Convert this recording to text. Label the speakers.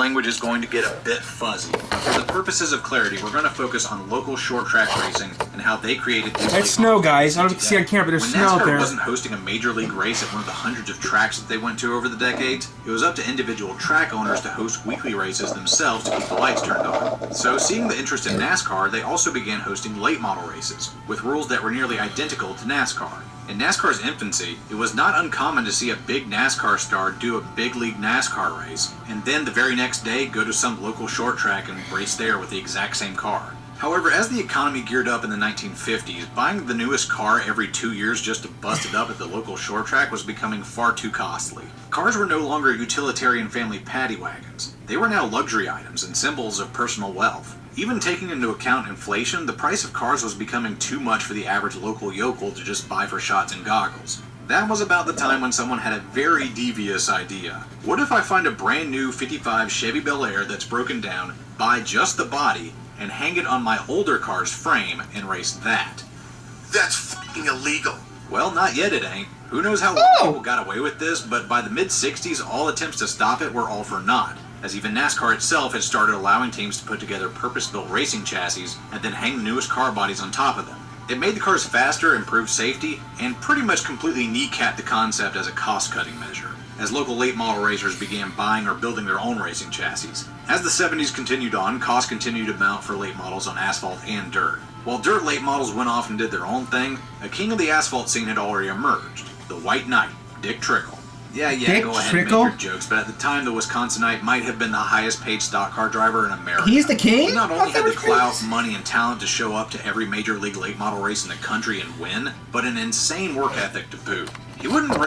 Speaker 1: language is going to get a bit fuzzy. For the purposes of clarity, we're going to focus on local short track racing and how they created these
Speaker 2: That's snow, guys. I don't see on camera, but there's
Speaker 1: when
Speaker 2: snow out
Speaker 1: NASCAR
Speaker 2: there.
Speaker 1: wasn't hosting a major league race at one of the hundreds of tracks that they went to over the decades, it was up to individual track owners to host weekly races themselves to keep the lights turned on. So, seeing the interest in NASCAR, they also began hosting late model races, with rules that were nearly identical to NASCAR. In NASCAR's infancy, it was not uncommon to see a big NASCAR star do a big league NASCAR race, and then the very next day go to some local short track and race there with the exact same car. However, as the economy geared up in the 1950s, buying the newest car every 2 years just to bust it up at the local short track was becoming far too costly. Cars were no longer utilitarian family paddy wagons. They were now luxury items and symbols of personal wealth. Even taking into account inflation, the price of cars was becoming too much for the average local yokel to just buy for shots and goggles. That was about the time when someone had a very devious idea. What if I find a brand new 55 Chevy Bel Air that's broken down, buy just the body, and hang it on my older car's frame and race that?
Speaker 3: That's f***ing illegal.
Speaker 1: Well, not yet it ain't. Who knows how long people got away with this, but by the mid-60s, all attempts to stop it were all for naught, as even NASCAR itself had started allowing teams to put together purpose-built racing chassis and then hang the newest car bodies on top of them. It made the cars faster, improved safety, and pretty much completely kneecapped the concept as a cost-cutting measure, as local late model racers began buying or building their own racing chassis. As the 70s continued on, costs continued to mount for late models on asphalt and dirt. While dirt late models went off and did their own thing, a king of the asphalt scene had already emerged, the White Knight, Dick Trickle. Yeah,
Speaker 2: Dick
Speaker 1: go ahead
Speaker 2: Trickle?
Speaker 1: and make your jokes, but at the time the Wisconsinite might have been the highest paid stock car driver in America.
Speaker 2: He's the king?
Speaker 1: He not
Speaker 2: I
Speaker 1: only
Speaker 2: thought
Speaker 1: had
Speaker 2: it
Speaker 1: the
Speaker 2: was
Speaker 1: clout,
Speaker 2: crazy.
Speaker 1: money, and talent to show up to every major league late model race in the country and win, but an insane work ethic to boot. He wouldn't